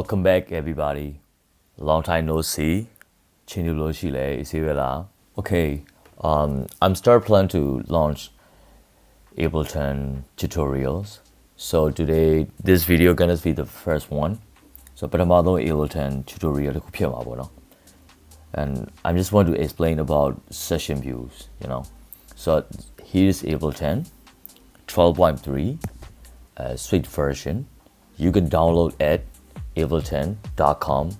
Welcome back, everybody. Long time no see. Okay, I'm start plan to launch Ableton tutorials. So today, this video gonna be the first one. So, paramado Ableton tutorial and I just want to explain about session views. So here's Ableton 12.3 suite version. You can download at ableton.com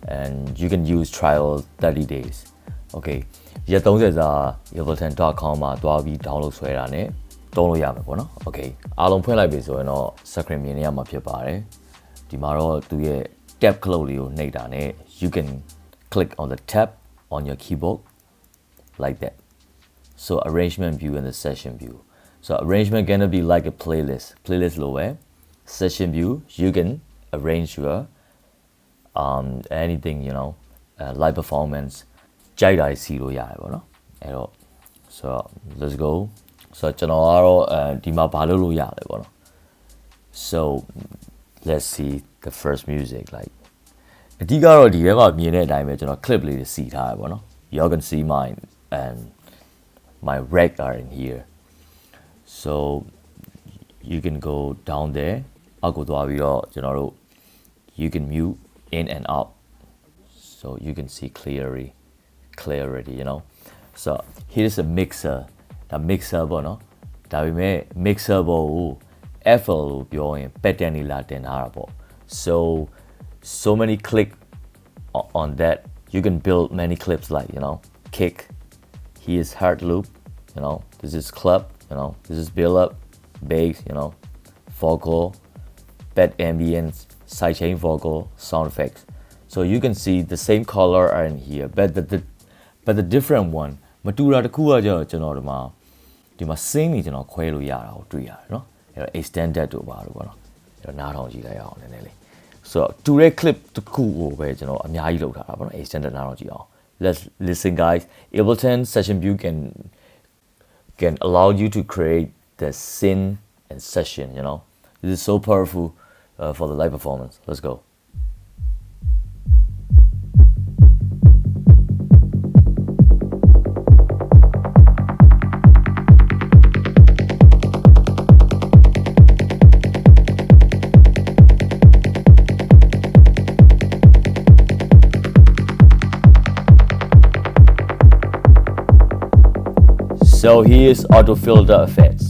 and you can use trial 30 days. Okay, ရက်30စာ ableton.com မှာတွားပြီး download ဆွဲတာနဲ့သုံးလို့ရမယ်ပေါ့နော် Okay အားလုံးဖွင့်လိုက်ပြီဆိုရင်တော့ screen မြင်နေရမှာဖြစ်ပါတယ်ဒီမှာတော့သူရဲ့ tab ခလုတ်လေးကိုနှိပ်တာနဲ့ you can click on the tab on your keyboard like that. So arrangement view and the session view. So arrangement gonna be like a playlist lower. Session view, you can arrange your anything, live performance. Jai see lo ya bo no. So let's go. So dima balo lo ya le bo no. So let's see the first music like. အဓိကတော့ဒီထဲမှာမြင်တဲ့အတိုင်းပဲကျွန်တော် clip လေးတွေစီထားရပါတော့ You can see mine and my rec are in here. So you can go down there. အောက်ကိုသွားပြီးတော့ကျွန်တော်တို့ you can mute in and out. So you can see clarity, So here's a mixer. The mixer ပေါ့နော်ဒါပေမဲ့ mixer ပေါ်ကို FL လို့ပြောရင် pattern တွေလာတင်ထားတာပေါ့ So many click on that. You can build many clips like, kick. Here's hard loop, This is club, This is build up, bass, vocal, bed ambience, sidechain vocal, sound effects. So you can see the same color are in here, but the different one. မတူတာတစ်ခုကကျတော့ကျွန်တော်ဒီမှာ sing တွေကျွန်တော်ခွဲလို့ရတာကိုတွေ့ရတယ်နော်အဲ့တော့ extended တို့ပါလို့ပေါ့နော်အဲ့တော့နားထောင်ကြည့်လိုက်အောင်နည်းနည်းလေး So direct clip တစ်ခုကိုပဲကျွန်တော်အများကြီးလုပ်ထားတာပေါ့နော် extended နားထောင်ကြည့်အောင် Let's listen guys. Ableton session view can allow you to create the scene and session, This is so powerful for the live performance. Let's go. So here's auto filter effects.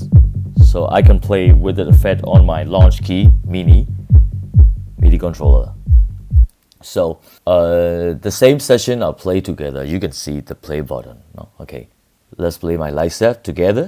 So I can play with the effect on my launch key MIDI controller. So the same session I'll play together. You can see the play button. No? Okay, let's play my live set together.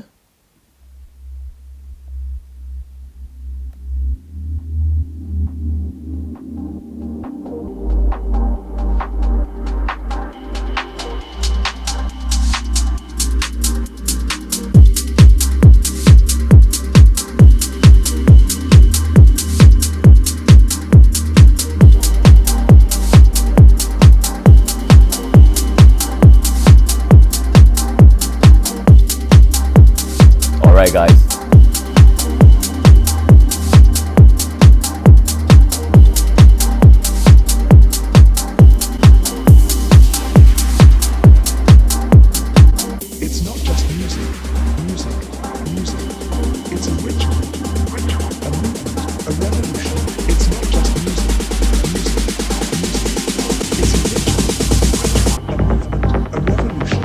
Alright guys. It's not just music. It's a ritual, a movement, a revolution. It's not just music. It's a ritual, a movement, a revolution.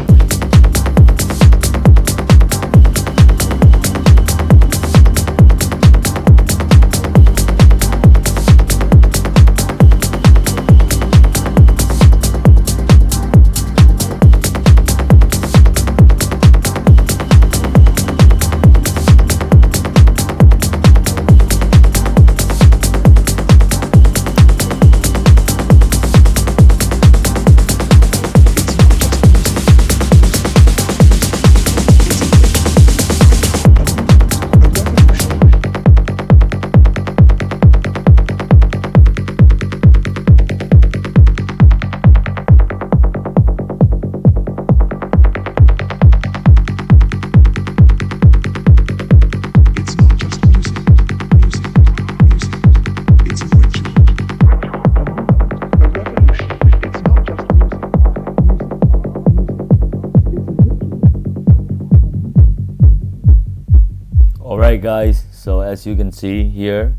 Alright guys, so as you can see here,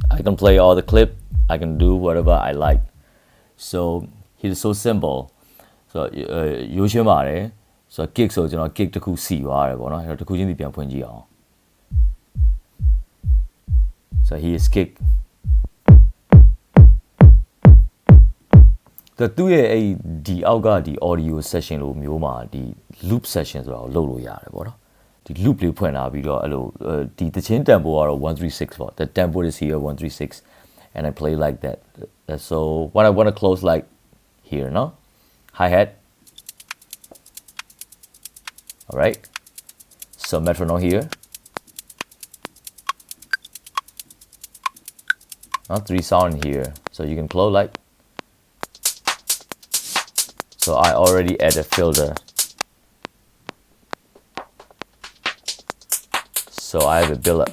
I can play all the clip, I can do whatever I like. So it is so simple. So ရိုးရှင်းပါတယ် so kick ဆိုကျွန်တော် kick တစ်ခုစီသွားတယ်ပေါ့နော် အဲ့တော့တစ်ခုချင်းစီပြန်ဖွင့်ကြည့်အောင် so he is kick သူရဲ့အဲ့ဒီအောက်ကဒီ audio session လို့မျိုးမှာဒီ loop session ဆိုတာကိုလုပ်လို့ရတယ်ပေါ့နော်ဒီ loop လေးဖွင့်လာပြီးတော့အဲ့လိုဒီတချင်း tempo ကတော့136ပေါ့ the tempo is here 136 and I play like that. So what I want to close like here, no? Hi-hat. All right. So metronome here. Now 3 sound here. So you can close like. So I already add a filter. So I have a build up.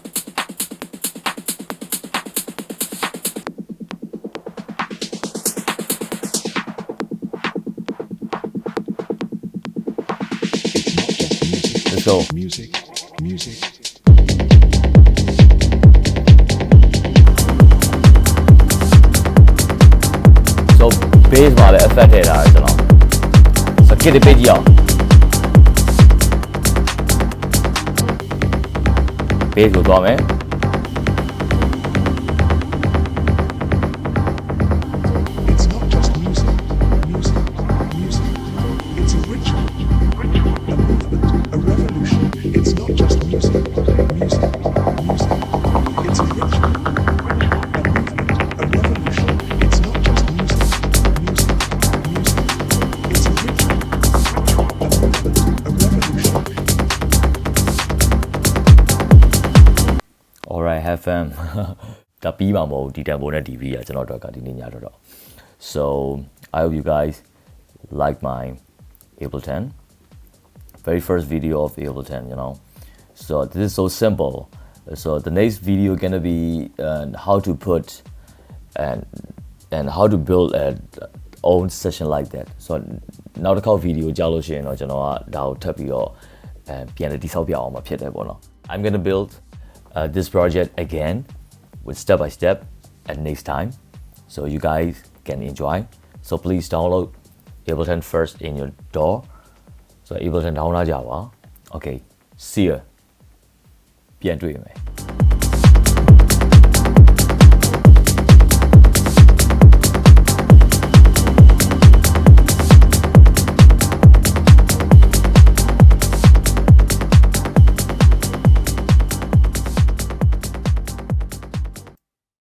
Let's go. Music. So bass မှာလည်း effect ထည့်ထားတယ်ကျွန်တော် so kit ပေးကြည့်အောင် bass ကိုသွားမယ် It's not just music. It's a ritual, a movement, a revolution. It's not just music. It's a ritual, a movement, a revolution. It's not just music. It's a ritual, a movement, a revolution. Alright, have fun. ဒါပြီးမှာမဟုတ်ဒီ tempo နဲ့ DV อ่ะကျွန်တော်တို့ကဒီနေ့ညတော့ so I hope you guys like my Ableton very first video of Ableton, you know. So this is so simple. So the next video gonna be how to put and how to build an own session like that. So နောက်တစ်ခေါက် video ကြောက်လို့ရှိရင်တော့ကျွန်တော်ကဒါကိုထပ်ပြီးတော့ပြန်တိဆောက်ပြအောင်မှာဖြစ်တယ်ပေါ့နော် I'm gonna build this project again with step by step at next time, so you guys can enjoy. So please download Ableton first in your door. So Ableton download ကြပါ Okay, see ya. ပြန်တွေ့မယ်